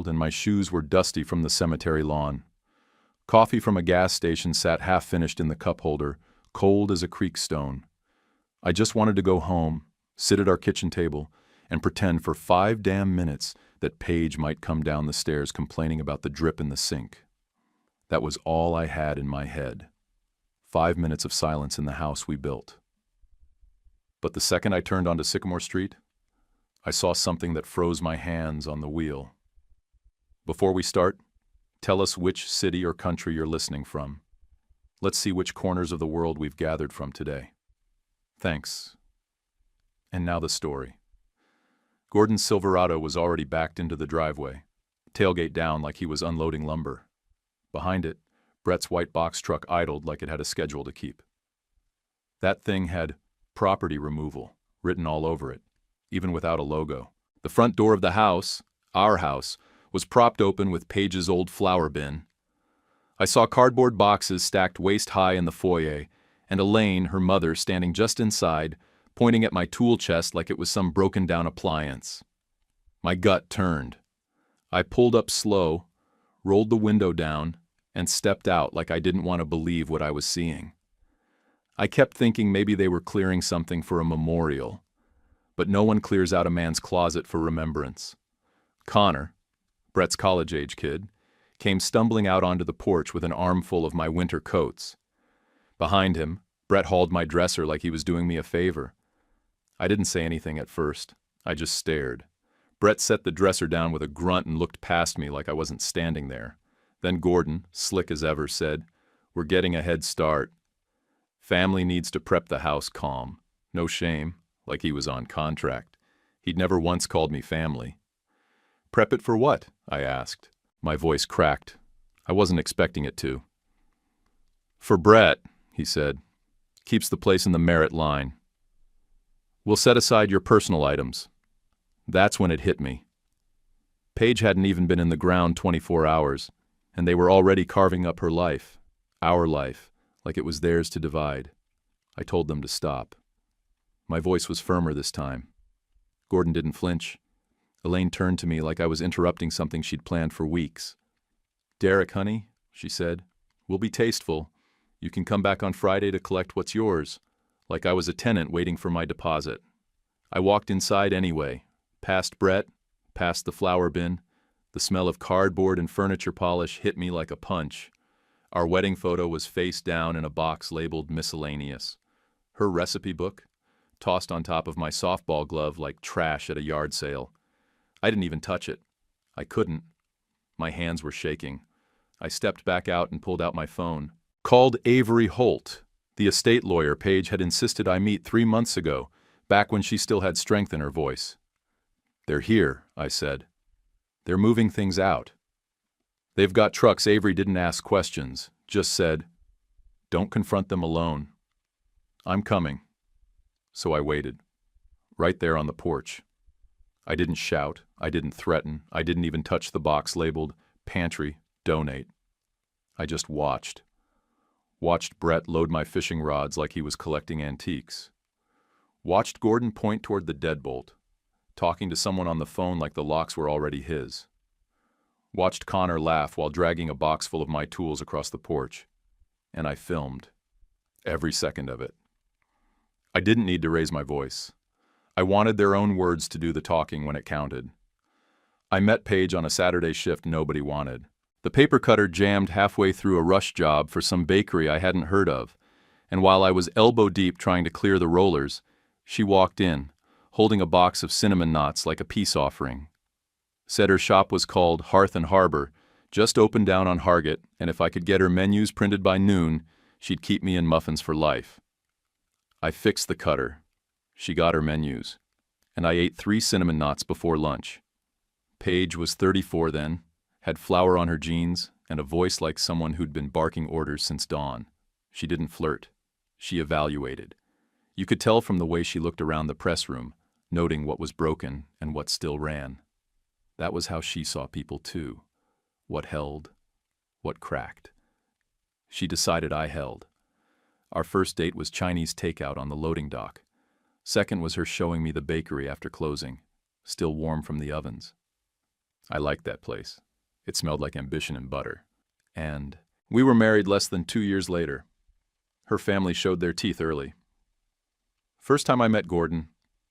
soiled and my shoes were dusty from the cemetery lawn. Coffee from a gas station sat half-finished in the cup holder, cold as a creek stone. I just wanted to go home, sit at our kitchen table, and pretend for 5 damn minutes that Paige might come down the stairs complaining about the drip in the sink. That was all I had in my head. 5 minutes of silence in the house we built. But the second I turned onto Sycamore Street, I saw something that froze my hands on the wheel. Before we start, tell us which city or country you're listening from. Let's see which corners of the world we've gathered from today. Thanks. And now the story. Gordon's Silverado was already backed into the driveway, tailgate down like he was unloading lumber. Behind it, Brett's white box truck idled like it had a schedule to keep. That thing had property removal written all over it, even without a logo. The front door of the house, our house, was propped open with Paige's old flower bin. I saw cardboard boxes stacked waist-high in the foyer, and Elaine, her mother, standing just inside, pointing at my tool chest like it was some broken-down appliance. My gut turned. I pulled up slow, rolled the window down, and stepped out like I didn't want to believe what I was seeing. I kept thinking maybe they were clearing something for a memorial, but no one clears out a man's closet for remembrance. Connor, Brett's college-age kid, came stumbling out onto the porch with an armful of my winter coats. Behind him, Brett hauled my dresser like he was doing me a favor. I didn't say anything at first. I just stared. Brett set the dresser down with a grunt and looked past me like I wasn't standing there. Then Gordon, slick as ever, said, "We're getting a head start. Family needs to prep the house calm. No shame, like he was on contract. He'd never once called me family." "Prep it for what?" I asked. My voice cracked. I wasn't expecting it to. "For Brett," he said. "Keeps the place in the merit line. We'll set aside your personal items." That's when it hit me. Paige hadn't even been in the ground 24 hours, and they were already carving up her life, our life, like it was theirs to divide. I told them to stop. My voice was firmer this time. Gordon didn't flinch. Elaine turned to me like I was interrupting something she'd planned for weeks. "Derek, honey," she said, "we'll be tasteful. You can come back on Friday to collect what's yours," like I was a tenant waiting for my deposit. I walked inside anyway, past Brett, past the flower bin. The smell of cardboard and furniture polish hit me like a punch. Our wedding photo was face down in a box labeled miscellaneous. Her recipe book, tossed on top of my softball glove like trash at a yard sale. I didn't even touch it. I couldn't. My hands were shaking. I stepped back out and pulled out my phone. Called Avery Holt, the estate lawyer Paige had insisted I meet 3 months ago, back when she still had strength in her voice. "They're here," I said. "They're moving things out. They've got trucks." Avery didn't ask questions, just said, "Don't confront them alone." "I'm coming." So I waited, right there on the porch. I didn't shout, I didn't threaten, I didn't even touch the box labeled "Pantry, Donate." I just watched. Watched Brett load my fishing rods like he was collecting antiques. Watched Gordon point toward the deadbolt, talking to someone on the phone like the locks were already his. Watched Connor laugh while dragging a box full of my tools across the porch. And I filmed. Every second of it. I didn't need to raise my voice. I wanted their own words to do the talking when it counted. I met Paige on a Saturday shift nobody wanted. The paper cutter jammed halfway through a rush job for some bakery I hadn't heard of, and while I was elbow deep trying to clear the rollers, she walked in, holding a box of cinnamon knots like a peace offering. Said her shop was called Hearth and Harbor, just opened down on Hargett, and if I could get her menus printed by noon, she'd keep me in muffins for life. I fixed the cutter. She got her menus, and I ate 3 cinnamon knots before lunch. Paige was 34 then, had flour on her jeans, and a voice like someone who'd been barking orders since dawn. She didn't flirt. She evaluated. You could tell from the way she looked around the press room, noting what was broken and what still ran. That was how she saw people too. What held, what cracked. She decided I held. Our first date was Chinese takeout on the loading dock. Second was her showing me the bakery after closing, still warm from the ovens. I liked that place. It smelled like ambition and butter. And we were married less than 2 years later. Her family showed their teeth early. First time I met Gordon,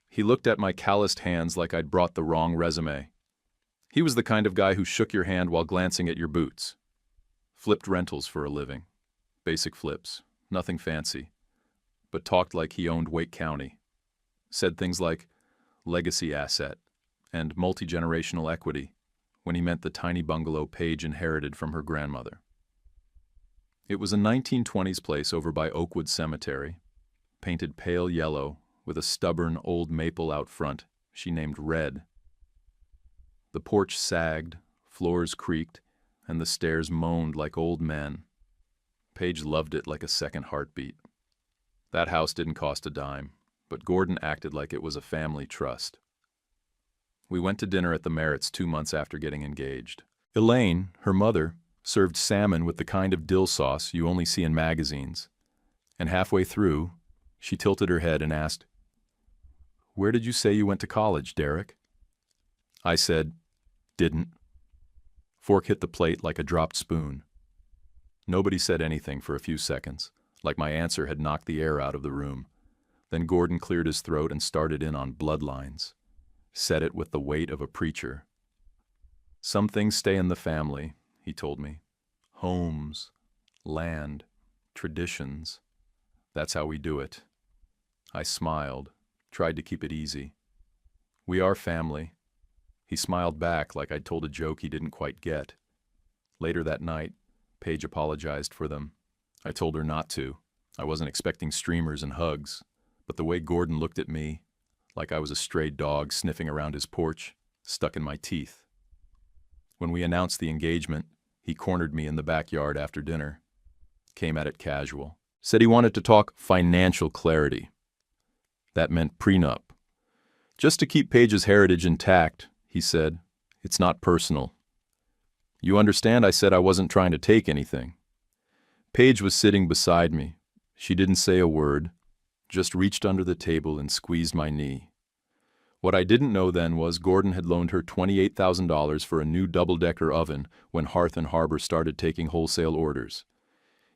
he looked at my calloused hands like I'd brought the wrong resume. He was the kind of guy who shook your hand while glancing at your boots. Flipped rentals for a living. Basic flips, nothing fancy. But talked like he owned Wake County. Said things like legacy asset and multi-generational equity when he meant the tiny bungalow Paige inherited from her grandmother. It was a 1920s place over by Oakwood Cemetery, painted pale yellow with a stubborn old maple out front she named Red. The porch sagged, floors creaked, and the stairs moaned like old men. Paige loved it like a second heartbeat. That house didn't cost a dime, but Gordon acted like it was a family trust. We went to dinner at the Merritts 2 months after getting engaged. Elaine, her mother, served salmon with the kind of dill sauce you only see in magazines, and halfway through, she tilted her head and asked, "Where did you say you went to college, Derek?" I said, "Didn't." Fork hit the plate like a dropped spoon. Nobody said anything for a few seconds, like my answer had knocked the air out of the room. Then Gordon cleared his throat and started in on bloodlines. Said it with the weight of a preacher. "Some things stay in the family," he told me. "Homes, land, traditions. That's how we do it." I smiled, tried to keep it easy. "We are family." He smiled back like I'd told a joke he didn't quite get. Later that night, Paige apologized for them. I told her not to. I wasn't expecting streamers and hugs, but the way Gordon looked at me, like I was a stray dog sniffing around his porch, stuck in my teeth. When we announced the engagement, he cornered me in the backyard after dinner. Came at it casual. Said he wanted to talk financial clarity. That meant prenup. "Just to keep Paige's heritage intact," he said. "It's not personal." "You understand," I said, "I wasn't trying to take anything." Paige was sitting beside me. She didn't say a word, just reached under the table and squeezed my knee. What I didn't know then was Gordon had loaned her $28,000 for a new double-decker oven when Hearth and Harbor started taking wholesale orders.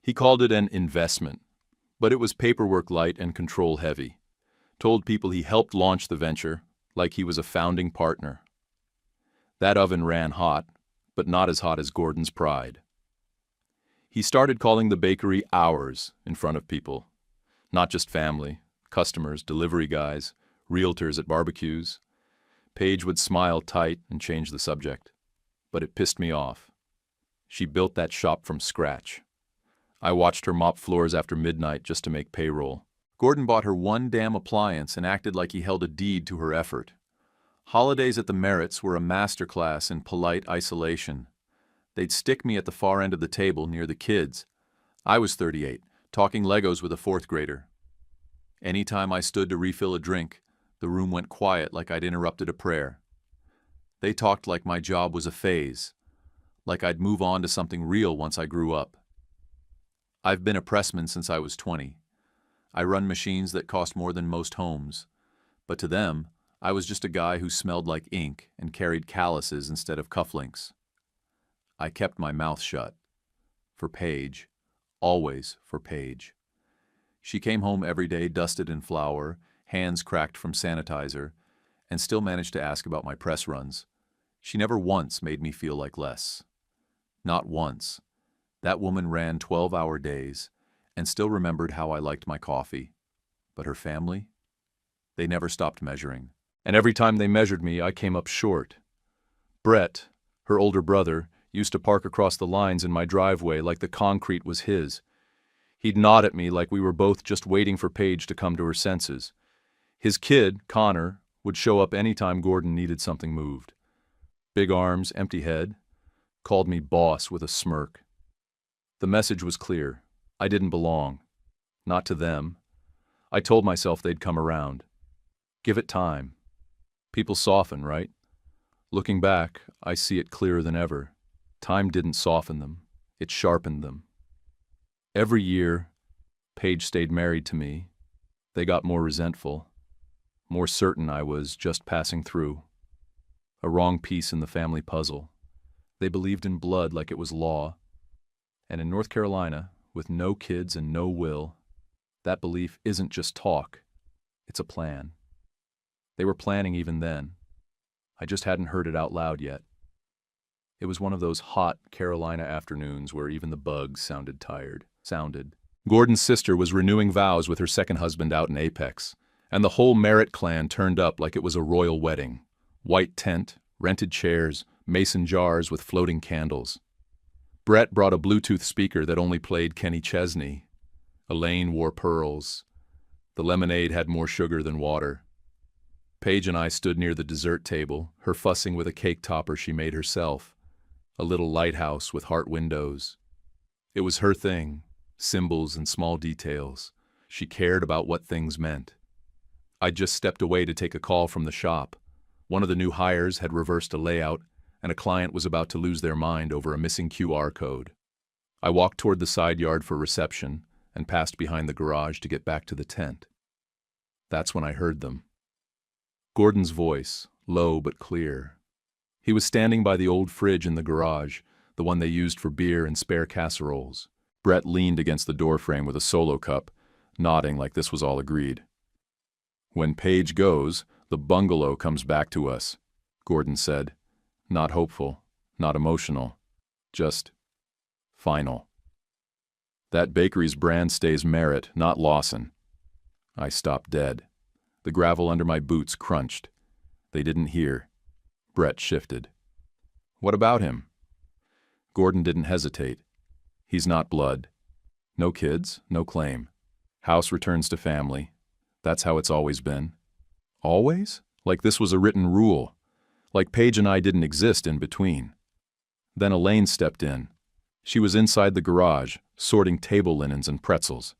He called it an investment, but it was paperwork light and control heavy. Told people he helped launch the venture, like he was a founding partner. That oven ran hot, but not as hot as Gordon's pride. He started calling the bakery ours in front of people. Not just family, customers, delivery guys, realtors at barbecues. Paige would smile tight and change the subject. But it pissed me off. She built that shop from scratch. I watched her mop floors after midnight just to make payroll. Gordon bought her one damn appliance and acted like he held a deed to her effort. Holidays at the Merritts were a masterclass in polite isolation. They'd stick me at the far end of the table near the kids. I was 38, talking Legos with a fourth grader. Anytime I stood to refill a drink, the room went quiet like I'd interrupted a prayer. They talked like my job was a phase, like I'd move on to something real once I grew up. I've been a pressman since I was 20. I run machines that cost more than most homes, but to them, I was just a guy who smelled like ink and carried calluses instead of cufflinks. I kept my mouth shut. For Paige. Always for Paige. She came home every day dusted in flour, hands cracked from sanitizer, and still managed to ask about my press runs. She never once made me feel like less. Not once. That woman ran 12-hour days and still remembered how I liked my coffee. But her family? They never stopped measuring. And every time they measured me, I came up short. Brett, her older brother, used to park across the lines in my driveway like the concrete was his. He'd nod at me like we were both just waiting for Paige to come to her senses. His kid, Connor, would show up anytime Gordon needed something moved. Big arms, empty head, called me boss with a smirk. The message was clear. I didn't belong. Not to them. I told myself they'd come around. Give it time. People soften, right? Looking back, I see it clearer than ever. Time didn't soften them. It sharpened them. Every year, Paige stayed married to me. They got more resentful, more certain I was just passing through. a wrong piece in the family puzzle. They believed in blood like it was law. And in North Carolina, with no kids and no will, that belief isn't just talk, it's a plan. They were planning even then. I just hadn't heard it out loud yet. It was one of those hot Carolina afternoons where even the bugs sounded tired. Gordon's sister was renewing vows with her second husband out in Apex, and the whole Merritt clan turned up like it was a royal wedding. White tent, rented chairs, mason jars with floating candles. Brett brought a Bluetooth speaker that only played Kenny Chesney. Elaine wore pearls. The lemonade had more sugar than water. Paige and I stood near the dessert table, her fussing with a cake topper she made herself. A little lighthouse with heart windows. It was her thing, symbols and small details. She cared about what things meant. I'd just stepped away to take a call from the shop. One of the new hires had reversed a layout, and a client was about to lose their mind over a missing QR code. I walked toward the side yard for reception and passed behind the garage to get back to the tent. That's when I heard them. Gordon's voice, low but clear. He was standing by the old fridge in the garage, the one they used for beer and spare casseroles. Brett leaned against the doorframe with a solo cup, nodding like this was all agreed. "When Paige goes, the bungalow comes back to us," Gordon said. Not hopeful, not emotional, just final. "That bakery's brand stays Merritt, not Lawson." I stopped dead. The gravel under my boots crunched. They didn't hear. Brett shifted. "What about him?" Gordon didn't hesitate. "He's not blood. No kids, no claim. House returns to family. That's how it's always been." Always? Like this was a written rule. Like Paige and I didn't exist in between. Then Elaine stepped in. She was inside the garage, sorting table linens and pretzels.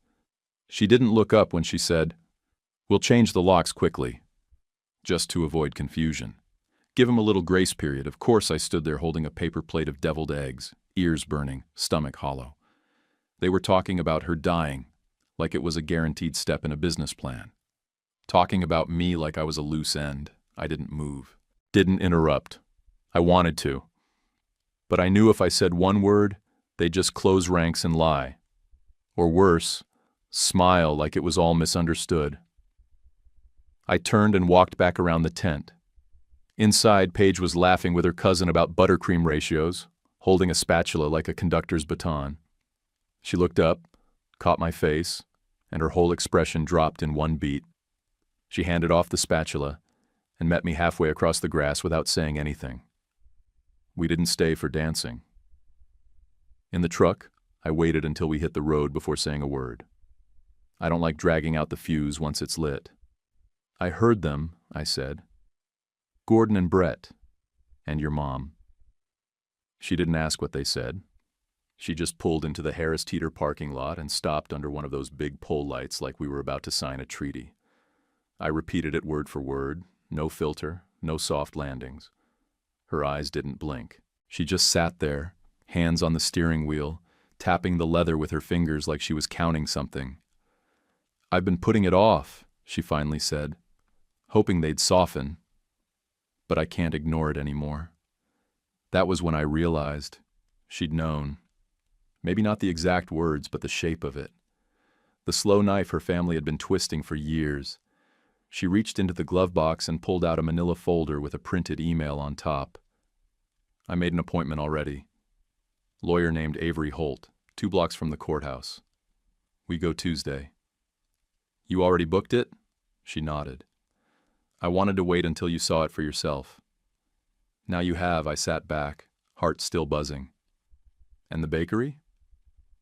She didn't look up when she said, "We'll change the locks quickly," just to avoid confusion. Give him a little grace period. Of course I stood there holding a paper plate of deviled eggs, ears burning, stomach hollow. They were talking about her dying, like it was a guaranteed step in a business plan. Talking about me like I was a loose end. I didn't move. Didn't interrupt. I wanted to. But I knew if I said one word, they'd just close ranks and lie. Or worse, smile like it was all misunderstood. I turned and walked back around the tent. Inside, Paige was laughing with her cousin about buttercream ratios, holding a spatula like a conductor's baton. She looked up, caught my face, and her whole expression dropped in one beat. She handed off the spatula and met me halfway across the grass without saying anything. We didn't stay for dancing. In the truck, I waited until we hit the road before saying a word. I don't like dragging out the fuse once it's lit. "I heard them," I said. "Gordon and Brett. And your mom." She didn't ask what they said. She just pulled into the Harris Teeter parking lot and stopped under one of those big pole lights like we were about to sign a treaty. I repeated it word for word, no filter, no soft landings. Her eyes didn't blink. She just sat there, hands on the steering wheel, tapping the leather with her fingers like she was counting something. "I've been putting it off," she finally said, hoping they'd soften. But I can't ignore it anymore. That was when I realized she'd known. Maybe not the exact words, but the shape of it. The slow knife her family had been twisting for years. She reached into the glove box and pulled out a manila folder with a printed email on top. I made an appointment already. Lawyer named Avery Holt, 2 blocks from the courthouse. We go Tuesday. "You already booked it?" She nodded. "I wanted to wait until you saw it for yourself." "Now you have," I sat back, heart still buzzing. "And the bakery?"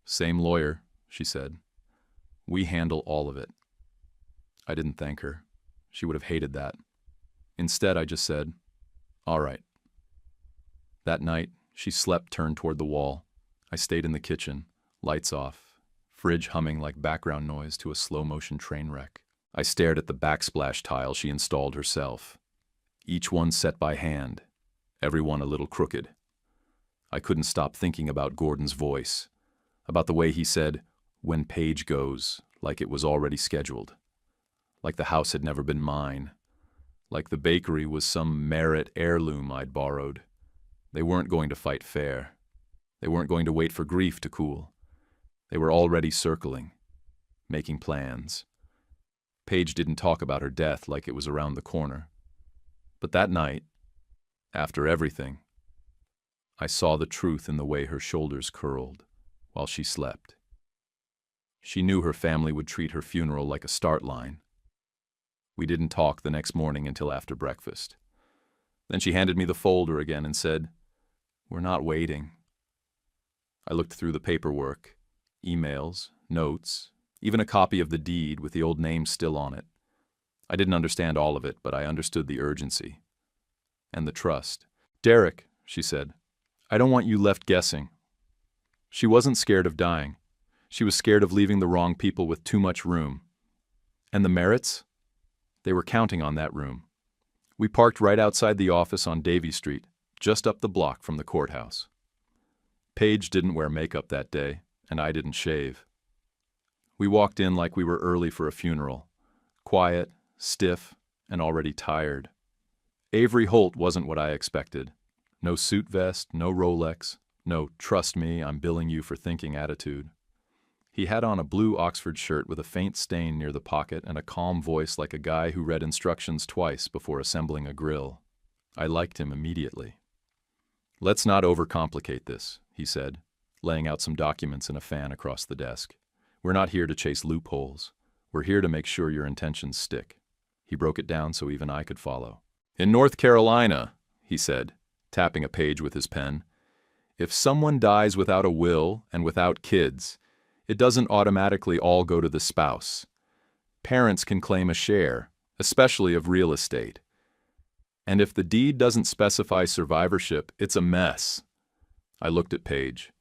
"Same lawyer," she said. "We handle all of it." I didn't thank her. She would have hated that. Instead, I just said, "All right." That night, she slept turned toward the wall. I stayed in the kitchen, lights off, fridge humming like background noise to a slow-motion train wreck. I stared at the backsplash tile she installed herself. Each one set by hand, every one a little crooked. I couldn't stop thinking about Gordon's voice, about the way he said, "When Paige goes," like it was already scheduled. Like the house had never been mine. like the bakery was some Merit heirloom I'd borrowed. They weren't going to fight fair. They weren't going to wait for grief to cool. They were already circling, making plans. Paige didn't talk about her death like it was around the corner. But that night, after everything, I saw the truth in the way her shoulders curled while she slept. She knew her family would treat her funeral like a start line. We didn't talk the next morning until after breakfast. Then she handed me the folder again and said, "We're not waiting." I looked through the paperwork, emails, notes, even a copy of the deed with the old name still on it. I didn't understand all of it, but I understood the urgency and the trust. "Derek," she said, "I don't want you left guessing." She wasn't scared of dying. She was scared of leaving the wrong people with too much room. And the Merits? They were counting on that room. We parked right outside the office on Davie Street, just up the block from the courthouse. Paige didn't wear makeup that day, and I didn't shave. We walked in like we were early for a funeral, quiet, stiff, and already tired. Avery Holt wasn't what I expected. No suit vest, no Rolex, no "trust me, I'm billing you for thinking" attitude. He had on a blue Oxford shirt with a faint stain near the pocket and a calm voice like a guy who read instructions twice before assembling a grill. I liked him immediately. "Let's not overcomplicate this," he said, laying out some documents and a fan across the desk. "We're not here to chase loopholes. We're here to make sure your intentions stick." He broke it down so even I could follow. "In North Carolina," he said, tapping a page with his pen, "if someone dies without a will and without kids, it doesn't automatically all go to the spouse. Parents can claim a share, especially of real estate. And if the deed doesn't specify survivorship, it's a mess." I looked at Paige.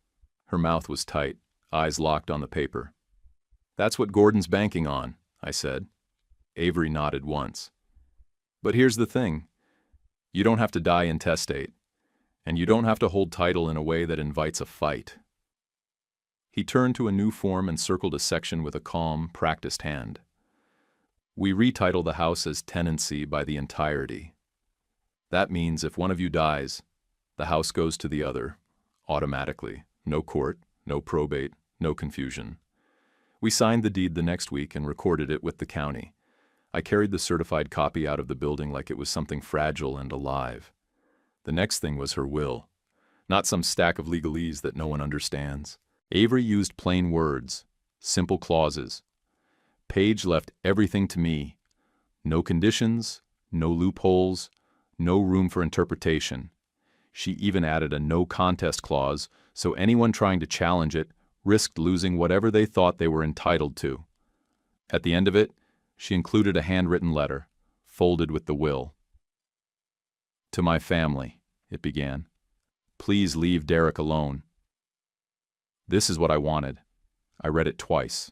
Her mouth was tight, eyes locked on the paper. "That's what Gordon's banking on," I said. Avery nodded once. "But here's the thing. You don't have to die intestate, and you don't have to hold title in a way that invites a fight." He turned to a new form and circled a section with a calm, practiced hand. "We retitle the house as tenancy by the entirety. That means if one of you dies, the house goes to the other, automatically. No court, no probate, no confusion." We signed the deed the next week and recorded it with the county. I carried the certified copy out of the building like it was something fragile and alive. The next thing was her will, not some stack of legalese that no one understands. Avery used plain words, simple clauses. Paige left everything to me. No conditions, no loopholes, no room for interpretation. She even added a no contest clause, so anyone trying to challenge it risked losing whatever they thought they were entitled to. At the end of it, she included a handwritten letter, folded with the will. "To my family," it began. "Please leave Derek alone." This is what I wanted. I read it twice.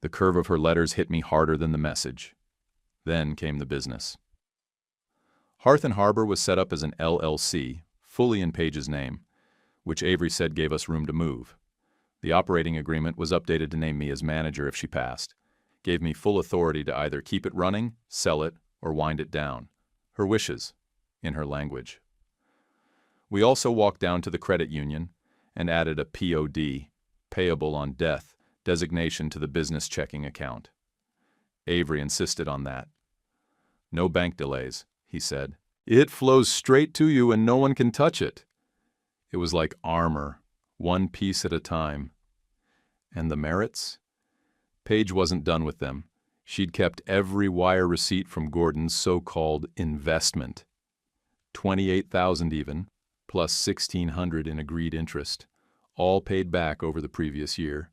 The curve of her letters hit me harder than the message. Then came the business. Hearth and Harbor was set up as an LLC, fully in Paige's name, which Avery said gave us room to move. The operating agreement was updated to name me as manager if she passed, gave me full authority to either keep it running, sell it, or wind it down. Her wishes, in her language. We also walked down to the credit union and added a POD, payable on death, designation to the business checking account. Avery insisted on that. "No bank delays," he said. "It flows straight to you and no one can touch it." It was like armor, one piece at a time. And the Merits? Paige wasn't done with them. She'd kept every wire receipt from Gordon's so-called investment. $28,000 even, plus $1,600 in agreed interest, all paid back over the previous year.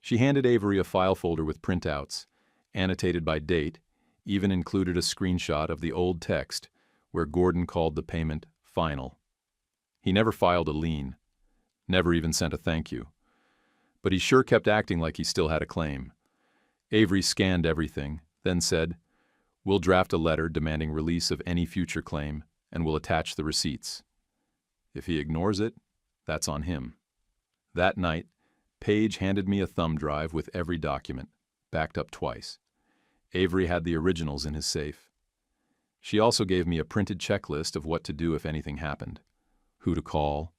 She handed Avery a file folder with printouts, annotated by date, even included a screenshot of the old text where Gordon called the payment final. He never filed a lien, never even sent a thank you. But he sure kept acting like he still had a claim. Avery scanned everything, then said, "We'll draft a letter demanding release of any future claim, and we'll attach the receipts. If he ignores it, that's on him." That night, Paige handed me a thumb drive with every document, backed up twice. Avery had the originals in his safe. She also gave me a printed checklist of what to do if anything happened. Who to call,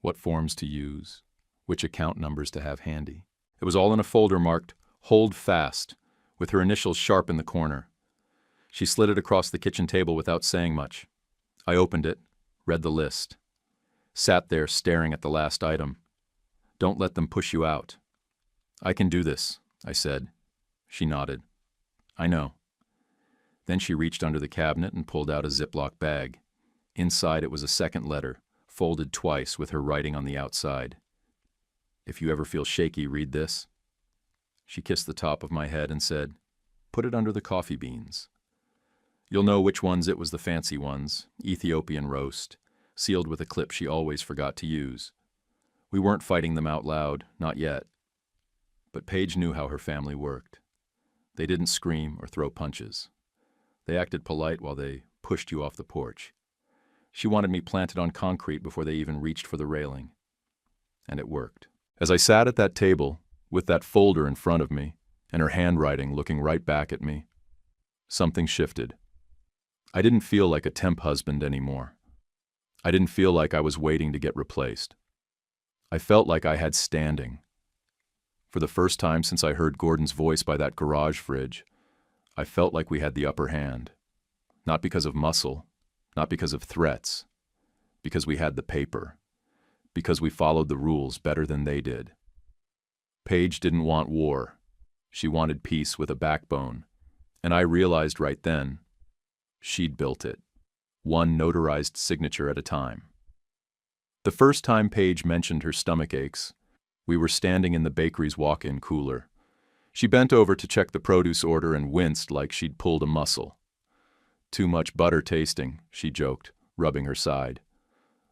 what forms to use, which account numbers to have handy. It was all in a folder marked "Hold Fast," with her initials sharp in the corner. She slid it across the kitchen table without saying much. I opened it, read the list. Sat there staring at the last item. "Don't let them push you out." "I can do this," I said. She nodded. "I know." Then she reached under the cabinet and pulled out a Ziploc bag. Inside it was a second letter, folded twice with her writing on the outside. "If you ever feel shaky, read this." She kissed the top of my head and said, "Put it under the coffee beans. You'll know which ones it was, the fancy ones, Ethiopian roast, sealed with a clip she always forgot to use. We weren't fighting them out loud, not yet. But Paige knew how her family worked. They didn't scream or throw punches. They acted polite while they pushed you off the porch. She wanted me planted on concrete before they even reached for the railing. And it worked. As I sat at that table, with that folder in front of me, and her handwriting looking right back at me, something shifted. I didn't feel like a temp husband anymore. I didn't feel like I was waiting to get replaced. I felt like I had standing. For the first time since I heard Gordon's voice by that garage fridge, I felt like we had the upper hand. Not because of muscle, not because of threats, because we had the paper, because we followed the rules better than they did. Paige didn't want war. She wanted peace with a backbone, and I realized right then, she'd built it, one notarized signature at a time. The first time Paige mentioned her stomach aches, we were standing in the bakery's walk-in cooler. She bent over to check the produce order and winced like she'd pulled a muscle. "Too much butter tasting," she joked, rubbing her side.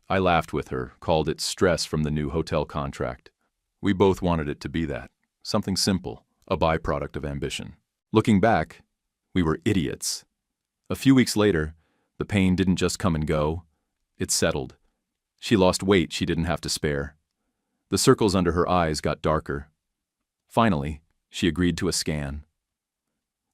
I laughed with her, called it stress from the new hotel contract. We both wanted it to be that, something simple, a byproduct of ambition. Looking back, we were idiots. A few weeks later, the pain didn't just come and go, it settled. She lost weight she didn't have to spare. The circles under her eyes got darker. Finally, she agreed to a scan.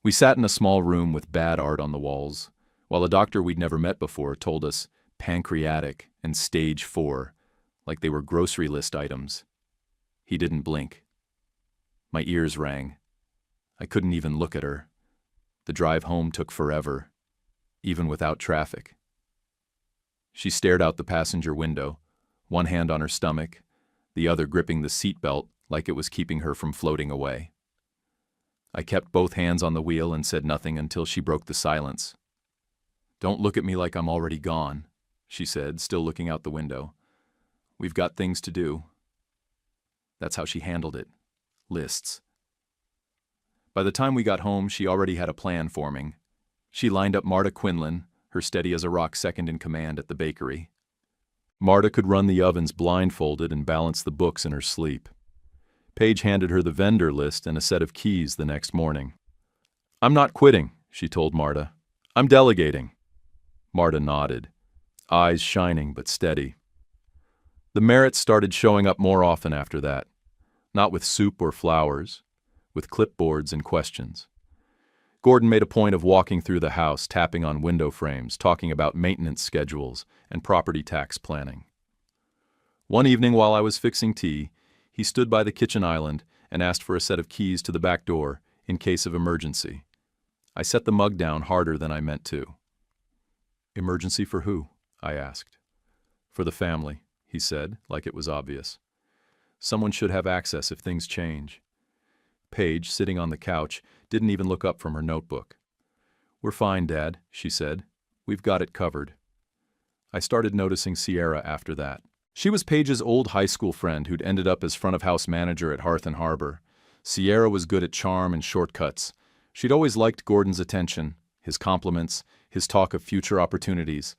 We sat in a small room with bad art on the walls, while a doctor we'd never met before told us pancreatic and stage 4, like they were grocery list items. He didn't blink. My ears rang. I couldn't even look at her. The drive home took forever, even without traffic. She stared out the passenger window, one hand on her stomach, the other gripping the seatbelt like it was keeping her from floating away. I kept both hands on the wheel and said nothing until she broke the silence. "Don't look at me like I'm already gone," she said, still looking out the window. "We've got things to do." That's how she handled it. Lists. By the time we got home, she already had a plan forming. She lined up Marta Quinlan, her steady-as-a-rock second-in-command at the bakery. Marta could run the ovens blindfolded and balance the books in her sleep. Paige handed her the vendor list and a set of keys the next morning. "I'm not quitting," she told Marta. "I'm delegating." Marta nodded, eyes shining but steady. The merits started showing up more often after that, not with soup or flowers, with clipboards and questions. Gordon made a point of walking through the house, tapping on window frames, talking about maintenance schedules and property tax planning. One evening while I was fixing tea, he stood by the kitchen island and asked for a set of keys to the back door in case of emergency. I set the mug down harder than I meant to. "Emergency for who?" I asked. "For the family," he said, like it was obvious. "Someone should have access if things change." Paige, sitting on the couch, didn't even look up from her notebook. "We're fine, Dad," she said. "We've got it covered." I started noticing Sierra after that. She was Paige's old high school friend who'd ended up as front-of-house manager at Hearth and Harbor. Sierra was good at charm and shortcuts. She'd always liked Gordon's attention, his compliments, his talk of future opportunities.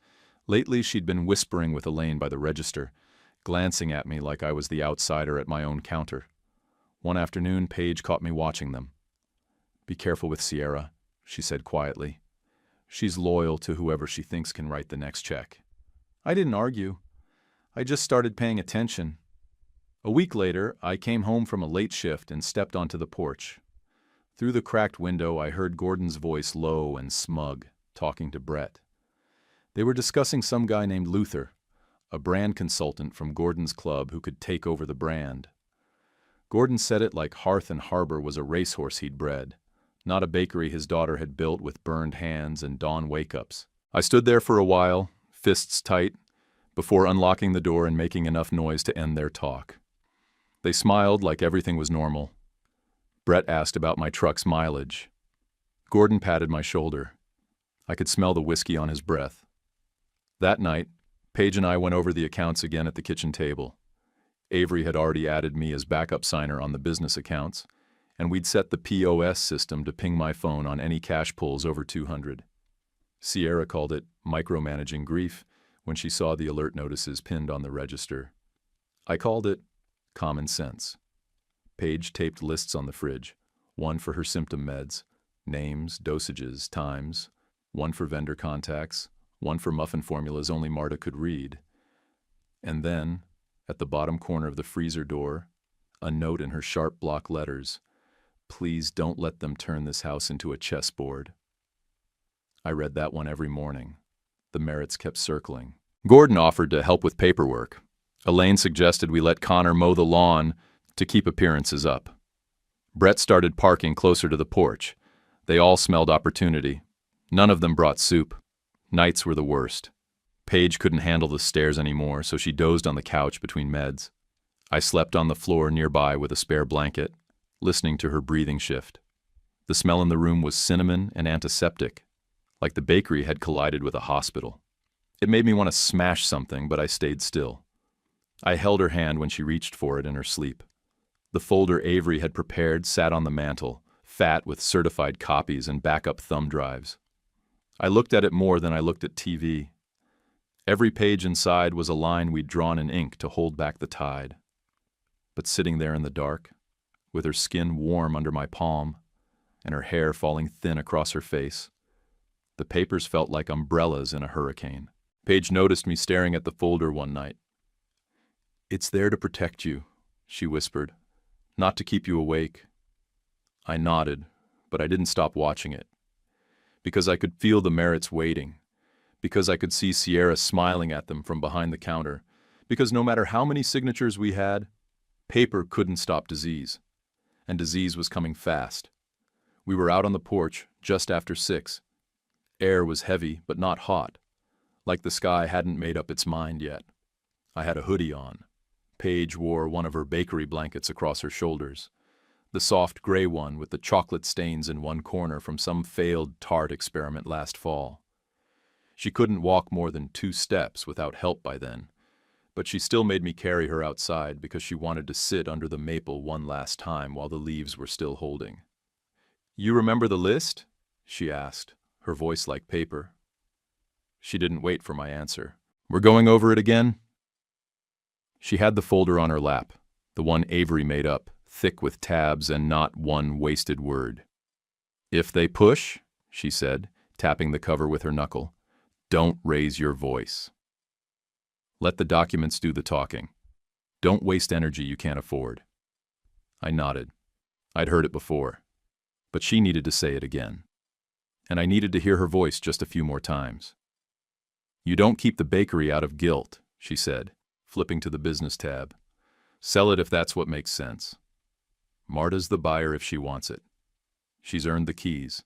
Lately, she'd been whispering with Elaine by the register, glancing at me like I was the outsider at my own counter. One afternoon, Paige caught me watching them. "Be careful with Sierra," she said quietly. "She's loyal to whoever she thinks can write the next check." I didn't argue. I just started paying attention. A week later, I came home from a late shift and stepped onto the porch. Through the cracked window, I heard Gordon's voice low and smug, talking to Brett. They were discussing some guy named Luther, a brand consultant from Gordon's club who could take over the brand. Gordon said it like Hearth and Harbor was a racehorse he'd bred, not a bakery his daughter had built with burned hands and dawn wake-ups. I stood there for a while, fists tight, before unlocking the door and making enough noise to end their talk. They smiled like everything was normal. Brett asked about my truck's mileage. Gordon patted my shoulder. I could smell the whiskey on his breath. That night, Paige and I went over the accounts again at the kitchen table. Avery had already added me as backup signer on the business accounts, and we'd set the POS system to ping my phone on any cash pulls over 200. Sierra called it micromanaging grief when she saw the alert notices pinned on the register. I called it common sense. Paige taped lists on the fridge, one for her symptom meds, names, dosages, times, one for vendor contacts, one for muffin formulas only Marta could read. And then, at the bottom corner of the freezer door, a note in her sharp block letters, "Please don't let them turn this house into a chessboard." I read that one every morning. The merits kept circling. Gordon offered to help with paperwork. Elaine suggested we let Connor mow the lawn to keep appearances up. Brett started parking closer to the porch. They all smelled opportunity. None of them brought soup. Nights were the worst. Paige couldn't handle the stairs anymore, so she dozed on the couch between meds. I slept on the floor nearby with a spare blanket, listening to her breathing shift. The smell in the room was cinnamon and antiseptic, like the bakery had collided with a hospital. It made me want to smash something, but I stayed still. I held her hand when she reached for it in her sleep. The folder Avery had prepared sat on the mantel, fat with certified copies and backup thumb drives. I looked at it more than I looked at TV. Every page inside was a line we'd drawn in ink to hold back the tide. But sitting there in the dark, with her skin warm under my palm, and her hair falling thin across her face, the papers felt like umbrellas in a hurricane. Paige noticed me staring at the folder one night. "It's there to protect you," she whispered, "not to keep you awake." I nodded, but I didn't stop watching it. Because I could feel the merits waiting. Because I could see Sierra smiling at them from behind the counter. Because no matter how many signatures we had, paper couldn't stop disease. And disease was coming fast. We were out on the porch just after 6. Air was heavy, but not hot. Like the sky hadn't made up its mind yet. I had a hoodie on. Paige wore one of her bakery blankets across her shoulders. The soft gray one with the chocolate stains in one corner from some failed tart experiment last fall. She couldn't walk more than 2 steps without help by then, but she still made me carry her outside because she wanted to sit under the maple one last time while the leaves were still holding. "You remember the list?" she asked, her voice like paper. She didn't wait for my answer. "We're going over it again?" She had the folder on her lap, the one Avery made up, thick with tabs and not one wasted word. "If they push," she said, tapping the cover with her knuckle, "don't raise your voice. Let the documents do the talking. Don't waste energy you can't afford." I nodded. I'd heard it before. But she needed to say it again. And I needed to hear her voice just a few more times. "You don't keep the bakery out of guilt," she said, flipping to the business tab. "Sell it if that's what makes sense. Marta's the buyer if she wants it. She's earned the keys.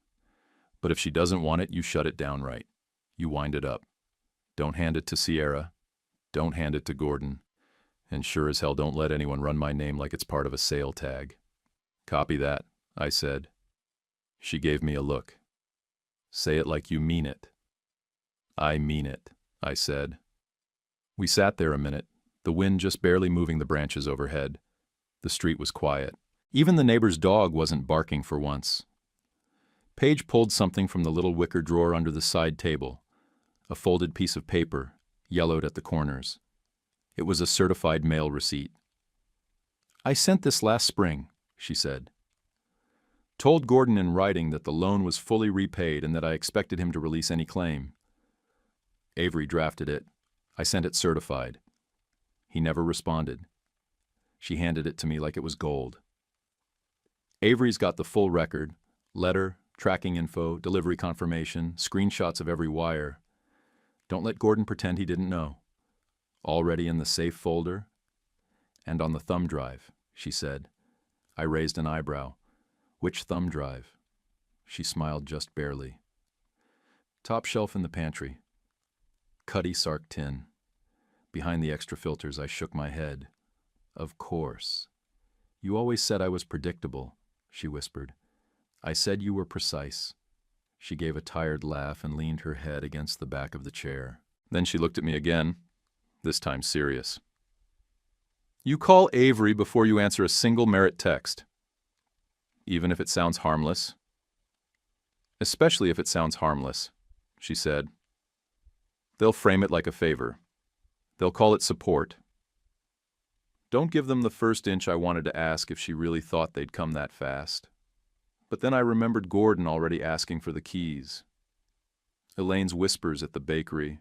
But if she doesn't want it, you shut it down right. You wind it up. Don't hand it to Sierra. Don't hand it to Gordon. And sure as hell don't let anyone run my name like it's part of a sale tag." "Copy that," I said. She gave me a look. "Say it like you mean it." "I mean it," I said. We sat there a minute, the wind just barely moving the branches overhead. The street was quiet. Even the neighbor's dog wasn't barking for once. Paige pulled something from the little wicker drawer under the side table, a folded piece of paper, yellowed at the corners. It was a certified mail receipt. "I sent this last spring," she said. "Told Gordon in writing that the loan was fully repaid and that I expected him to release any claim. Avery drafted it. I sent it certified. He never responded." She handed it to me like it was gold. "Avery's got the full record, letter, Tracking info, delivery confirmation, screenshots of every wire. Don't let Gordon pretend he didn't know. Already in the safe folder and on the thumb drive, she said. I raised an eyebrow. Which thumb drive? She smiled just barely. Top shelf in the pantry. Cutty Sark tin. Behind the extra filters, I shook my head. Of course. You always said I was predictable, she whispered. I said you were precise. She gave a tired laugh and leaned her head against the back of the chair. Then she looked at me again, this time serious. You call Avery before you answer a single Merit text. Even if it sounds harmless. Especially if it sounds harmless, she said. They'll frame it like a favor. They'll call it support. Don't give them the first inch. I wanted to ask if she really thought they'd come that fast. But then I remembered Gordon already asking for the keys. Elaine's whispers at the bakery.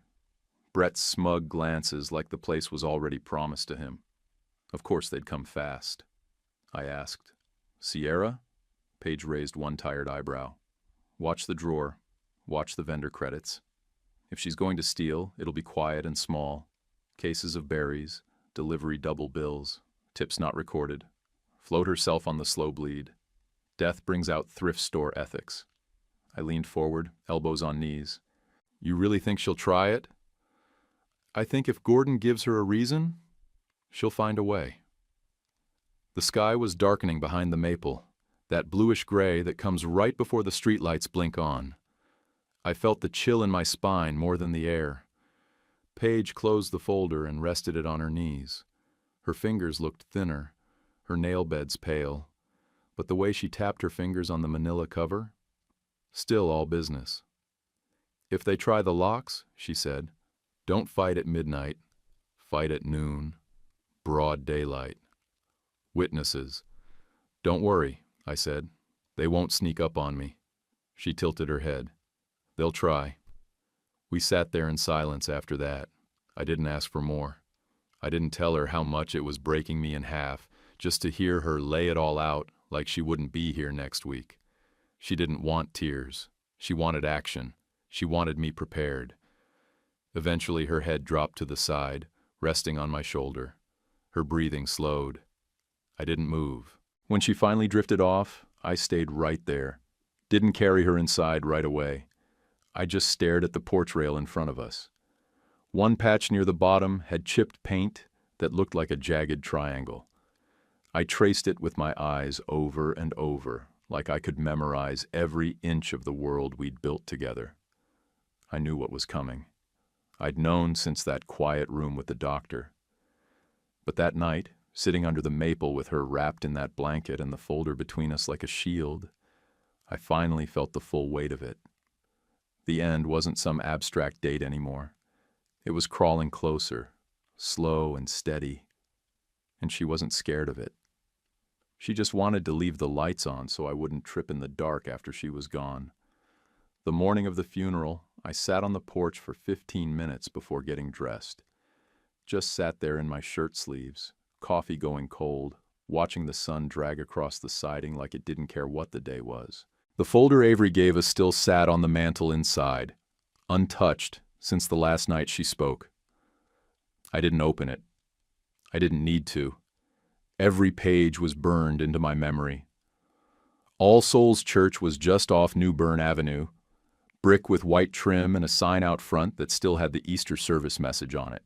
Brett's smug glances like the place was already promised to him. Of course they'd come fast. I asked. Sierra? Paige raised one tired eyebrow. Watch the drawer. Watch the vendor credits. If she's going to steal, it'll be quiet and small. Cases of berries, delivery double bills, tips not recorded. Float herself on the slow bleed. Death brings out thrift store ethics. I leaned forward, elbows on knees. You really think she'll try it? I think if Gordon gives her a reason, she'll find a way. The sky was darkening behind the maple, that bluish gray that comes right before the streetlights blink on. I felt the chill in my spine more than the air. Paige closed the folder and rested it on her knees. Her fingers looked thinner, her nail beds pale, but the way she tapped her fingers on the manila cover, still all business. If they try the locks, she said, don't fight at midnight, fight at noon, broad daylight. Witnesses. Don't worry, I said. They won't sneak up on me. She tilted her head. They'll try. We sat there in silence after that. I didn't ask for more. I didn't tell her how much it was breaking me in half, just to hear her lay it all out like she wouldn't be here next week. She didn't want tears. She wanted action. She wanted me prepared. Eventually her head dropped to the side, resting on my shoulder. Her breathing slowed. I didn't move. When she finally drifted off, I stayed right there. Didn't carry her inside right away. I just stared at the porch rail in front of us. One patch near the bottom had chipped paint that looked like a jagged triangle. I traced it with my eyes over and over, like I could memorize every inch of the world we'd built together. I knew what was coming. I'd known since that quiet room with the doctor. But that night, sitting under the maple with her wrapped in that blanket and the folder between us like a shield, I finally felt the full weight of it. The end wasn't some abstract date anymore. It was crawling closer, slow and steady, and she wasn't scared of it. She just wanted to leave the lights on so I wouldn't trip in the dark after she was gone. The morning of the funeral, I sat on the porch for 15 minutes before getting dressed. Just sat there in my shirt sleeves, coffee going cold, watching the sun drag across the siding like it didn't care what the day was. The folder Avery gave us still sat on the mantel inside, untouched since the last night she spoke. I didn't open it. I didn't need to. Every page was burned into my memory. All Souls Church was just off New Bern Avenue, brick with white trim and a sign out front that still had the Easter service message on it.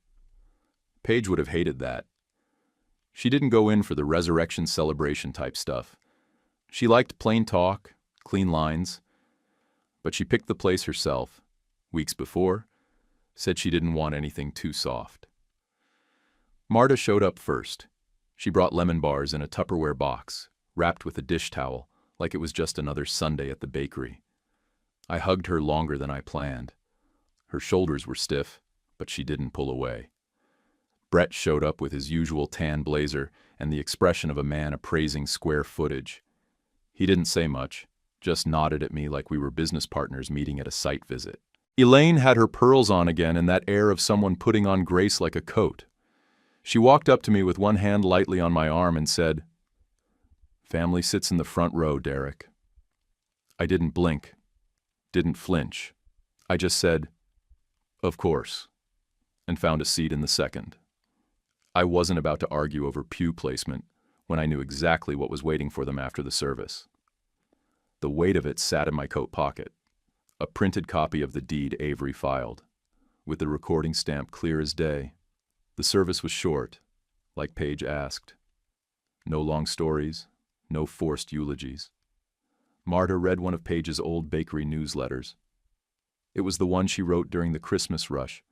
Paige would have hated that. She didn't go in for the resurrection celebration type stuff. She liked plain talk, clean lines, but she picked the place herself, weeks before, said she didn't want anything too soft. Marta showed up first. She brought lemon bars in a Tupperware box, wrapped with a dish towel, like it was just another Sunday at the bakery. I hugged her longer than I planned. Her shoulders were stiff, but she didn't pull away. Brett showed up with his usual tan blazer and the expression of a man appraising square footage. He didn't say much, just nodded at me like we were business partners meeting at a site visit. Elaine had her pearls on again and that air of someone putting on grace like a coat. She walked up to me with one hand lightly on my arm and said, "Family sits in the front row, Derek." I didn't blink. didn't flinch. I just said, "Of course," and found a seat in the second. I wasn't about to argue over pew placement when I knew exactly what was waiting for them after the service. The weight of it sat in my coat pocket, a printed copy of the deed Avery filed, with the recording stamp clear as day. The service was short, like Paige asked. No long stories, no forced eulogies. Marta read one of Paige's old bakery newsletters. It was the one she wrote during the Christmas rush,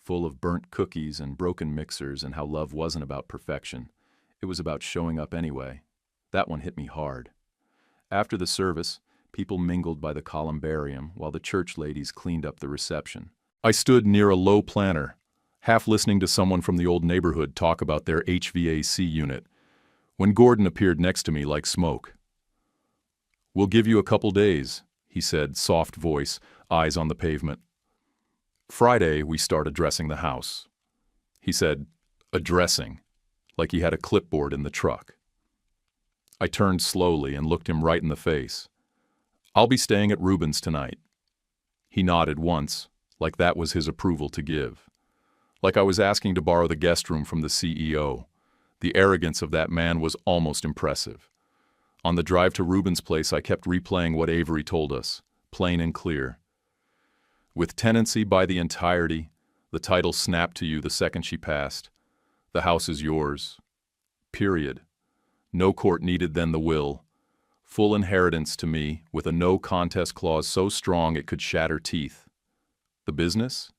full of burnt cookies and broken mixers and how love wasn't about perfection. It was about showing up anyway. That one hit me hard. After the service, people mingled by the columbarium while the church ladies cleaned up the reception. I stood near a low planter, half listening to someone from the old neighborhood talk about their HVAC unit, when Gordon appeared next to me like smoke. "We'll give you a couple days," he said, soft voice, eyes on the pavement. "Friday, we start addressing the house." He said, "addressing," like he had a clipboard in the truck. I turned slowly and looked him right in the face. "I'll be staying at Rubens tonight." He nodded once, like that was his approval to give. Like I was asking to borrow the guest room from the CEO. The arrogance of that man was almost impressive. On the drive to Rubens' place, I kept replaying what Avery told us, plain and clear. With tenancy by the entirety, the title snapped to you the second she passed. The house is yours. Period. No court needed then the will. Full inheritance to me, with a no-contest clause so strong it could shatter teeth. The business?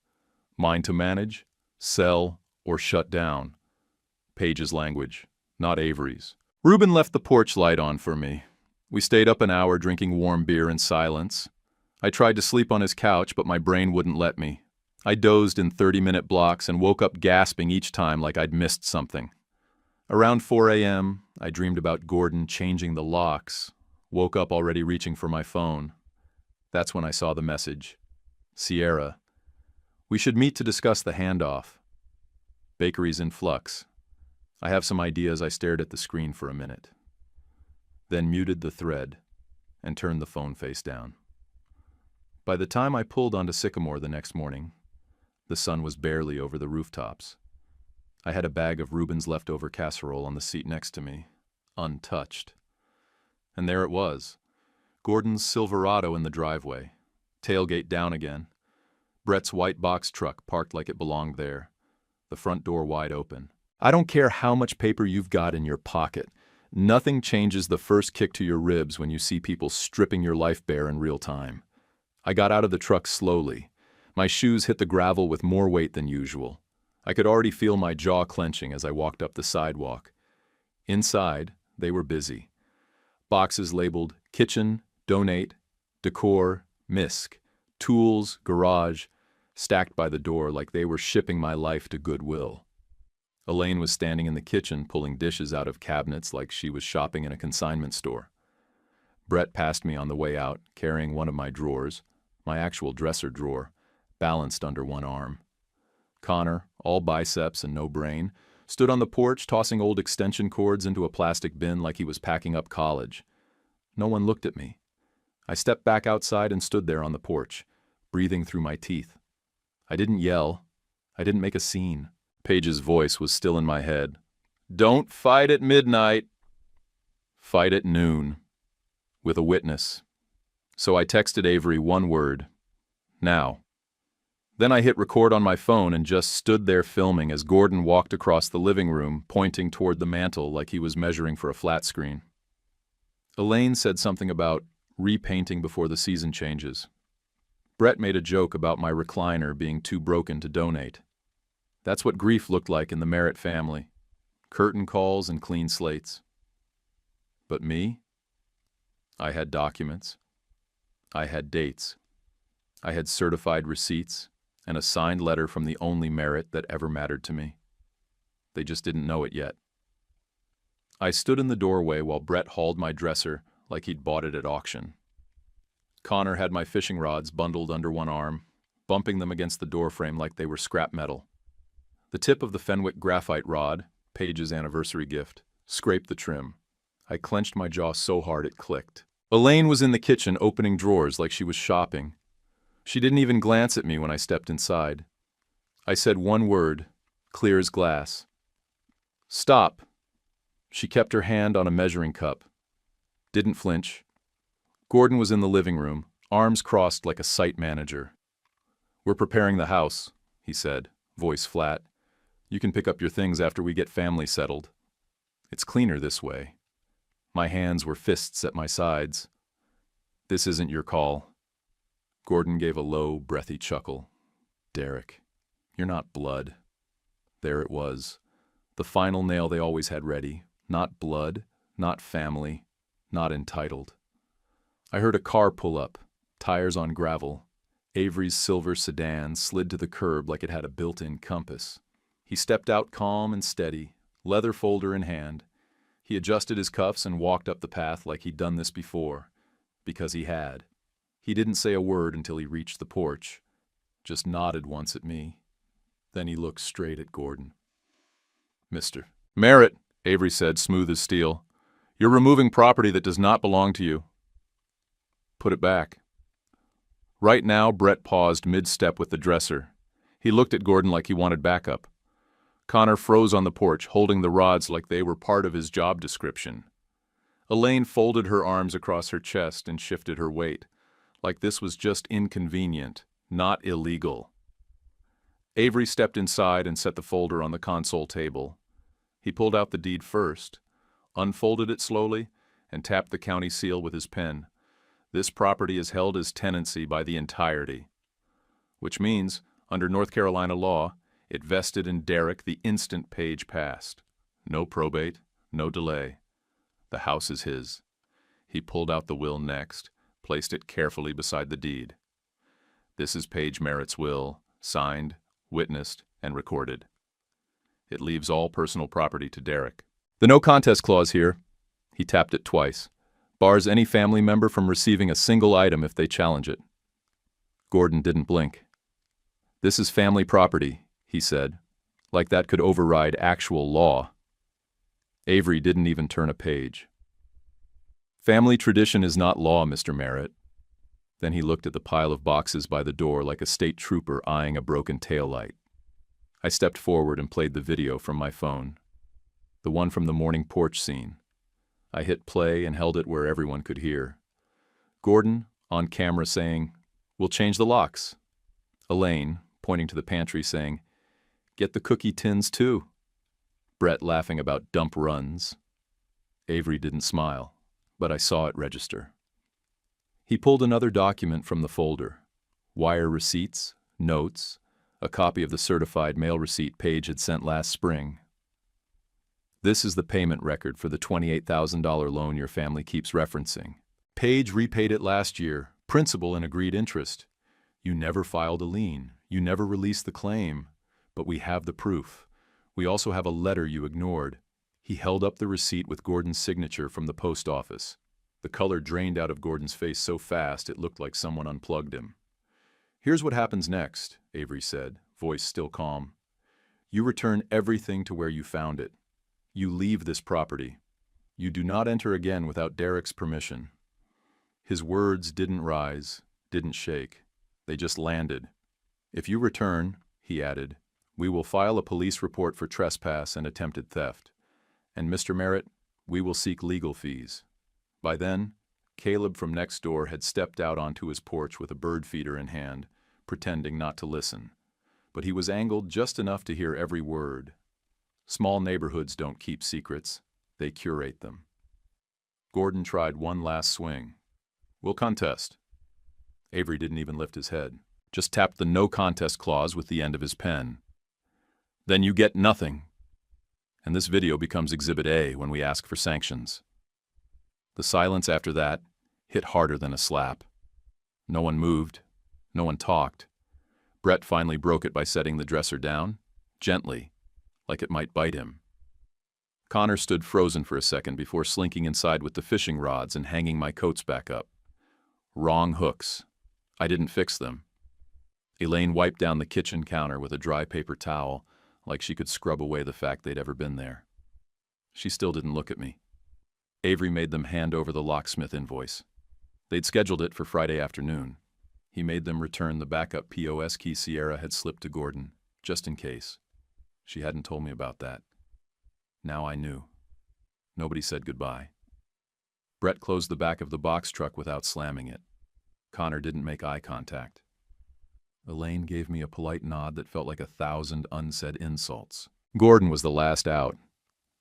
Mine to manage, sell, or shut down. Paige's language, not Avery's. Reuben left the porch light on for me. We stayed up an hour drinking warm beer in silence. I tried to sleep on his couch, but my brain wouldn't let me. I dozed in 30-minute blocks and woke up gasping each time like I'd missed something. Around 4 a.m., I dreamed about Gordon changing the locks, woke up already reaching for my phone. That's when I saw the message. Sierra. We should meet to discuss the handoff. Bakery's in flux. I have some ideas. I stared at the screen for a minute, then muted the thread and turned the phone face down. By the time I pulled onto Sycamore the next morning, the sun was barely over the rooftops. I had a bag of Reuben's leftover casserole on the seat next to me, untouched. And there it was, Gordon's Silverado in the driveway, tailgate down again, Brett's white box truck parked like it belonged there, the front door wide open. I don't care how much paper you've got in your pocket. Nothing changes the first kick to your ribs when you see people stripping your life bare in real time. I got out of the truck slowly. My shoes hit the gravel with more weight than usual. I could already feel my jaw clenching as I walked up the sidewalk. Inside, they were busy. Boxes labeled kitchen, donate, decor, misc, tools, garage, stacked by the door like they were shipping my life to Goodwill. Elaine was standing in the kitchen pulling dishes out of cabinets like she was shopping in a consignment store. Brett passed me on the way out, carrying one of my drawers, my actual dresser drawer, balanced under one arm. Connor, all biceps and no brain, stood on the porch tossing old extension cords into a plastic bin like he was packing up college. No one looked at me. I stepped back outside and stood there on the porch, breathing through my teeth. I didn't yell. I didn't make a scene. Paige's voice was still in my head. "Don't fight at midnight. Fight at noon. With a witness." So I texted Avery one word. Now. Then I hit record on my phone and just stood there filming as Gordon walked across the living room, pointing toward the mantel like he was measuring for a flat screen. Elaine said something about repainting before the season changes. Brett made a joke about my recliner being too broken to donate. That's what grief looked like in the Merritt family. Curtain calls and clean slates. But me? I had documents. I had dates. I had certified receipts and a signed letter from the only Merritt that ever mattered to me. They just didn't know it yet. I stood in the doorway while Brett hauled my dresser like he'd bought it at auction. Connor had my fishing rods bundled under one arm, bumping them against the doorframe like they were scrap metal. The tip of the Fenwick graphite rod, Paige's anniversary gift, scraped the trim. I clenched my jaw so hard it clicked. Elaine was in the kitchen opening drawers like she was shopping, She didn't even glance at me when I stepped inside. I said one word, clear as glass. Stop. She kept her hand on a measuring cup. Didn't flinch. Gordon was in the living room, arms crossed like a site manager. We're preparing the house, he said, voice flat. You can pick up your things after we get family settled. It's cleaner this way. My hands were fists at my sides. This isn't your call. Gordon gave a low, breathy chuckle. Derek, you're not blood. There it was. The final nail they always had ready. Not blood, not family, not entitled. I heard a car pull up, tires on gravel. Avery's silver sedan slid to the curb like it had a built-in compass. He stepped out calm and steady, leather folder in hand. He adjusted his cuffs and walked up the path like he'd done this before, because he had. He didn't say a word until he reached the porch, just nodded once at me. Then he looked straight at Gordon. Mr. Merritt, Avery said, smooth as steel. You're removing property that does not belong to you. Put it back. Right now, Brett paused mid-step with the dresser. He looked at Gordon like he wanted backup. Connor froze on the porch, holding the rods like they were part of his job description. Elaine folded her arms across her chest and shifted her weight, like this was just inconvenient, not illegal. Avery stepped inside and set the folder on the console table. He pulled out the deed first, unfolded it slowly, and tapped the county seal with his pen. This property is held as tenancy by the entirety, which means, under North Carolina law, it vested in Derek the instant Page passed. No probate, no delay. The house is his. He pulled out the will next, placed it carefully beside the deed. This is Page Merritt's will, signed, witnessed, and recorded. It leaves all personal property to Derek. The no contest clause here, he tapped it twice, bars any family member from receiving a single item if they challenge it. Gordon didn't blink. This is family property, he said, like that could override actual law. Avery didn't even turn a page. Family tradition is not law, Mr. Merritt. Then he looked at the pile of boxes by the door like a state trooper eyeing a broken taillight. I stepped forward and played the video from my phone, the one from the morning porch scene. I hit play and held it where everyone could hear. Gordon, on camera, saying, "We'll change the locks." Elaine, pointing to the pantry, saying, "Get the cookie tins too." Brett laughing about dump runs. Avery didn't smile, but I saw it register. He pulled another document from the folder. Wire receipts, notes, a copy of the certified mail receipt Page had sent last spring. This is the payment record for the $28,000 loan your family keeps referencing. Page repaid it last year, principal and agreed interest. You never filed a lien. You never released the claim. But we have the proof. We also have a letter you ignored. He held up the receipt with Gordon's signature from the post office. The color drained out of Gordon's face so fast it looked like someone unplugged him. Here's what happens next, Avery said, voice still calm. You return everything to where you found it. You leave this property. You do not enter again without Derek's permission. His words didn't rise, didn't shake. They just landed. If you return, he added, we will file a police report for trespass and attempted theft. And Mr. Merritt, we will seek legal fees. By then, Caleb from next door had stepped out onto his porch with a bird feeder in hand, pretending not to listen. But he was angled just enough to hear every word. Small neighborhoods don't keep secrets, they curate them. Gordon tried one last swing. We'll contest. Avery didn't even lift his head, just tapped the no contest clause with the end of his pen. Then you get nothing. And this video becomes Exhibit A when we ask for sanctions. The silence after that hit harder than a slap. No one moved. No one talked. Brett finally broke it by setting the dresser down, gently, like it might bite him. Connor stood frozen for a second before slinking inside with the fishing rods and hanging my coats back up. Wrong hooks. I didn't fix them. Elaine wiped down the kitchen counter with a dry paper towel, like she could scrub away the fact they'd ever been there. She still didn't look at me. Avery made them hand over the locksmith invoice. They'd scheduled it for Friday afternoon. He made them return the backup POS key Sierra had slipped to Gordon, just in case. She hadn't told me about that. Now I knew. Nobody said goodbye. Brett closed the back of the box truck without slamming it. Connor didn't make eye contact. Elaine gave me a polite nod that felt like 1,000 unsaid insults. Gordon was the last out.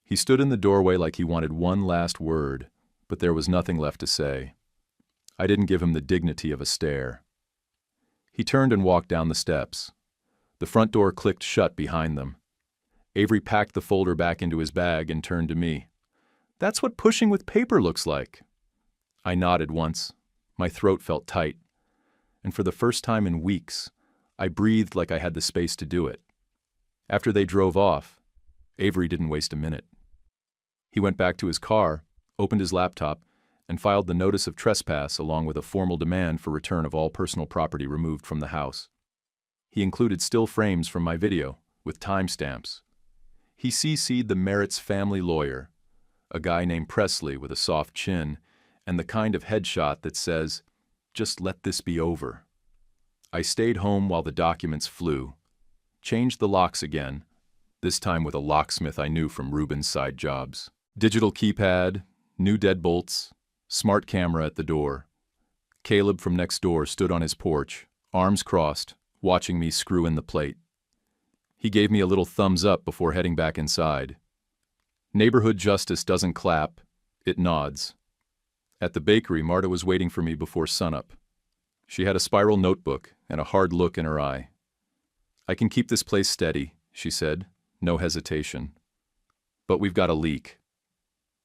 He stood in the doorway like he wanted one last word, but there was nothing left to say. I didn't give him the dignity of a stare. He turned and walked down the steps. The front door clicked shut behind them. Avery packed the folder back into his bag and turned to me. "That's what pushing with paper looks like." I nodded once. My throat felt tight. And for the first time in weeks, I breathed like I had the space to do it. After they drove off, Avery didn't waste a minute. He went back to his car, opened his laptop, and filed the notice of trespass along with a formal demand for return of all personal property removed from the house. He included still frames from my video, with timestamps. He CC'd the Merritt's family lawyer, a guy named Presley with a soft chin, and the kind of headshot that says, "Just let this be over." I stayed home while the documents flew, changed the locks again, this time with a locksmith I knew from Ruben's side jobs. Digital keypad, new deadbolts, smart camera at the door. Caleb from next door stood on his porch, arms crossed, watching me screw in the plate. He gave me a little thumbs up before heading back inside. Neighborhood justice doesn't clap, it nods. At the bakery, Marta was waiting for me before sunup. She had a spiral notebook and a hard look in her eye. "I can keep this place steady," she said, no hesitation. "But we've got a leak."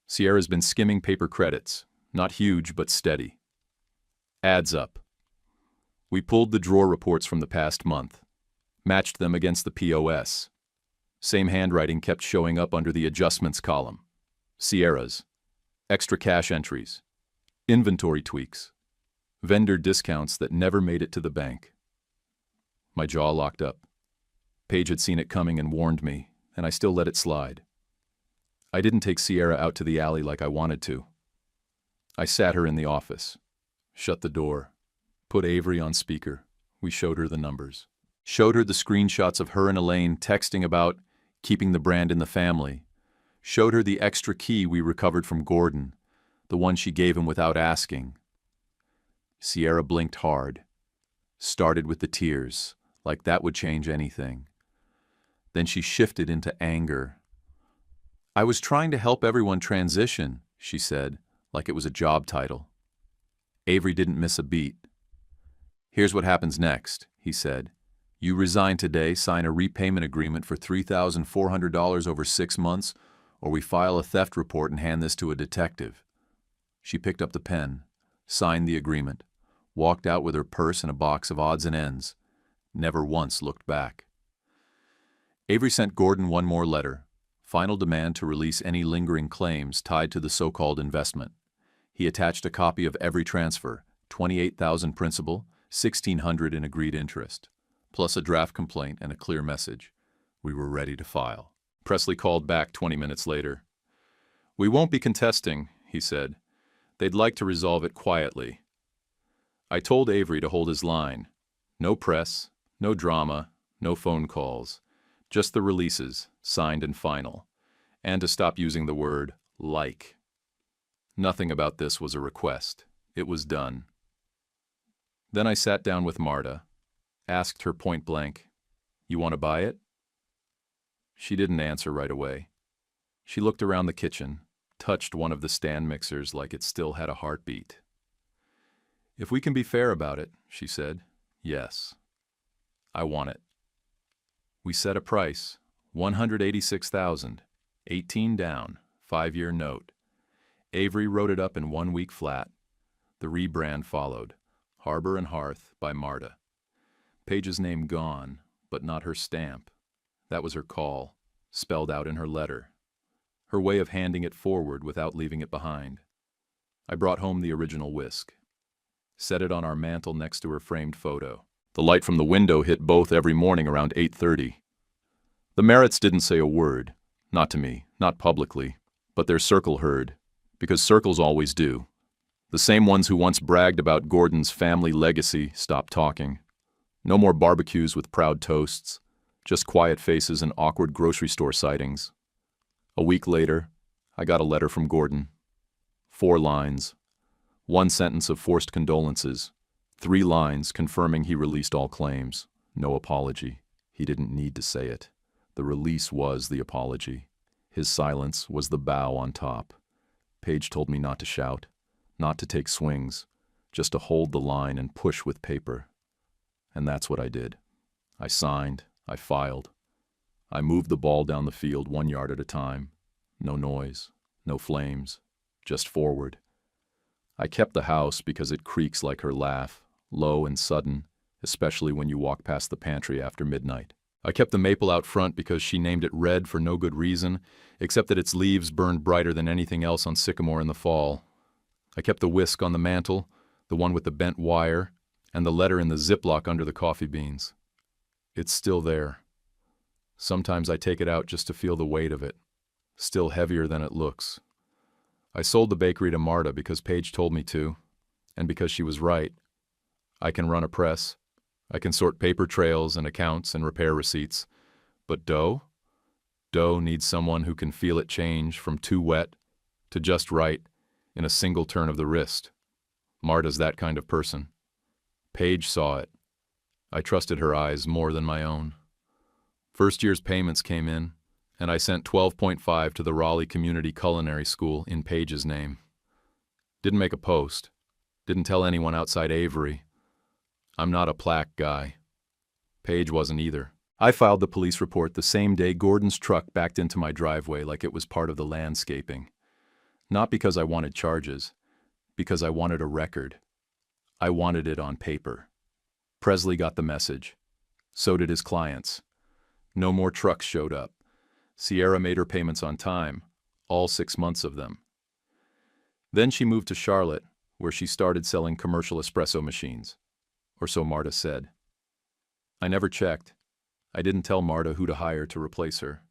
Sierra's been skimming paper credits, not huge but steady. Adds up. We pulled the drawer reports from the past month, matched them against the POS. Same handwriting kept showing up under the adjustments column. Sierra's. Extra cash entries. Inventory tweaks. Vendor discounts that never made it to the bank. My jaw locked up. Paige had seen it coming and warned me, and I still let it slide. I didn't take Sierra out to the alley like I wanted to. I sat her in the office, shut the door, put Avery on speaker. We showed her the numbers. Showed her the screenshots of her and Elaine texting about keeping the brand in the family. Showed her the extra key we recovered from Gordon, the one she gave him without asking. Sierra blinked hard. Started with the tears, like that would change anything. Then she shifted into anger. "I was trying to help everyone transition," she said, like it was a job title. Avery didn't miss a beat. "Here's what happens next," he said. "You resign today, sign a repayment agreement for $3,400 over 6 months, or we file a theft report and hand this to a detective." She picked up the pen, signed the agreement, walked out with her purse and a box of odds and ends, never once looked back. Avery sent Gordon one more letter, final demand to release any lingering claims tied to the so-called investment. He attached a copy of every transfer, $28,000 principal, $1,600 in agreed interest, plus a draft complaint and a clear message. We were ready to file. Presley called back 20 minutes later. "We won't be contesting," he said. "They'd like to resolve it quietly." I told Avery to hold his line. No press, no drama, no phone calls. Just the releases, signed and final. And to stop using the word "like." Nothing about this was a request. It was done. Then I sat down with Marta, asked her point blank, "You want to buy it?" She didn't answer right away. She looked around the kitchen, touched one of the stand mixers like it still had a heartbeat. "If we can be fair about it," she said, "yes. I want it." We set a price, $186,000, 18 down, 5-year note. Avery wrote it up in 1 week flat. The rebrand followed, Harbor and Hearth by Marta. Paige's name gone, but not her stamp. That was her call, spelled out in her letter. Her way of handing it forward without leaving it behind. I brought home the original whisk. Set it on our mantel next to her framed photo. The light from the window hit both every morning around 8:30. The Merritts didn't say a word. Not to me, not publicly. But their circle heard. Because circles always do. The same ones who once bragged about Gordon's family legacy stopped talking. No more barbecues with proud toasts, just quiet faces and awkward grocery store sightings. A week later, I got a letter from Gordon. 4 lines. 1 sentence of forced condolences. 3 lines confirming he released all claims. No apology. He didn't need to say it. The release was the apology. His silence was the bow on top. Paige told me not to shout, not to take swings, just to hold the line and push with paper. And that's what I did. I signed, I filed. I moved the ball down the field 1 yard at a time. No noise, no flames, just forward. I kept the house because it creaks like her laugh, low and sudden, especially when you walk past the pantry after midnight. I kept the maple out front because she named it red for no good reason, except that its leaves burned brighter than anything else on sycamore in the fall. I kept the whisk on the mantel, the one with the bent wire, and the letter in the Ziploc under the coffee beans. It's still there. Sometimes I take it out just to feel the weight of it, still heavier than it looks. I sold the bakery to Marta because Paige told me to, and because she was right. I can run a press. I can sort paper trails and accounts and repair receipts. But dough? Dough needs someone who can feel it change from too wet to just right in a single turn of the wrist. Marta's that kind of person. Paige saw it. I trusted her eyes more than my own. First year's payments came in, and I sent $12.5 to the Raleigh Community Culinary School in Paige's name. Didn't make a post. Didn't tell anyone outside Avery. I'm not a plaque guy. Paige wasn't either. I filed the police report the same day Gordon's truck backed into my driveway like it was part of the landscaping. Not because I wanted charges, because I wanted a record. I wanted it on paper. Presley got the message. So did his clients. No more trucks showed up. Sierra made her payments on time, all 6 months of them. Then she moved to Charlotte, where she started selling commercial espresso machines. Or so Marta said. I never checked. I didn't tell Marta who to hire to replace her.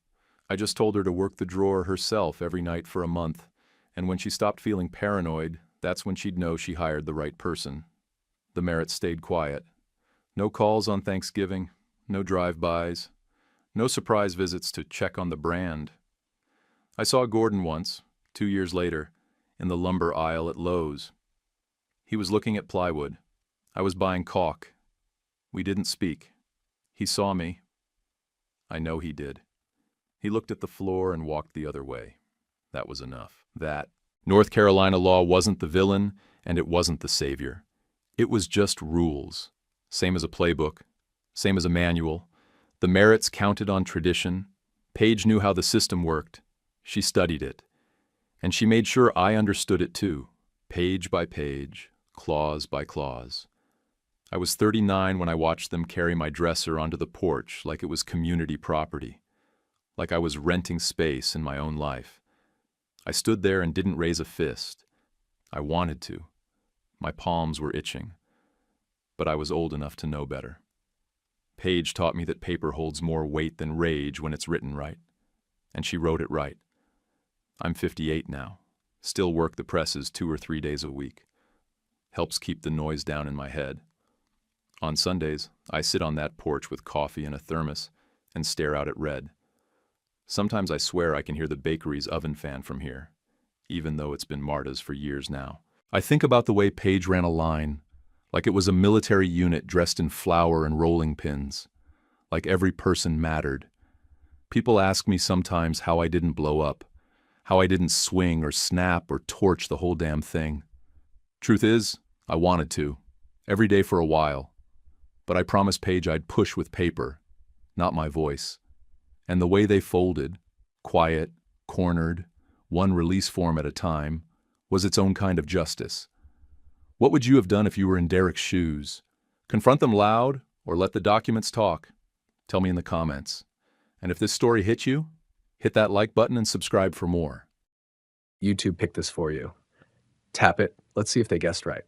I just told her to work the drawer herself every night for a month, and when she stopped feeling paranoid, that's when she'd know she hired the right person. The Merritts stayed quiet. No calls on Thanksgiving, no drive-bys, no surprise visits to check on the brand. I saw Gordon once, 2 years later, in the lumber aisle at Lowe's. He was looking at plywood. I was buying caulk. We didn't speak. He saw me. I know he did. He looked at the floor and walked the other way. That was enough. That North Carolina law wasn't the villain, and it wasn't the savior. It was just rules. Same as a playbook. Same as a manual. The Merritts counted on tradition. Paige knew how the system worked. She studied it. And she made sure I understood it too, page by page, clause by clause. I was 39 when I watched them carry my dresser onto the porch like it was community property, like I was renting space in my own life. I stood there and didn't raise a fist. I wanted to. My palms were itching. But I was old enough to know better. Paige taught me that paper holds more weight than rage when it's written right. And she wrote it right. I'm 58 now. Still work the presses 2 or 3 days a week. Helps keep the noise down in my head. On Sundays, I sit on that porch with coffee and a thermos and stare out at red. Sometimes I swear I can hear the bakery's oven fan from here, even though it's been Marta's for years now. I think about the way Paige ran a line, like it was a military unit dressed in flour and rolling pins, like every person mattered. People ask me sometimes how I didn't blow up, how I didn't swing or snap or torch the whole damn thing. Truth is, I wanted to, every day for a while. But I promised Paige I'd push with paper, not my voice. And the way they folded, quiet, cornered, one release form at a time, was its own kind of justice. What would you have done if you were in Derek's shoes? Confront them loud or let the documents talk? Tell me in the comments. And if this story hit you, hit that like button and subscribe for more. YouTube picked this for you. Tap it. Let's see if they guessed right.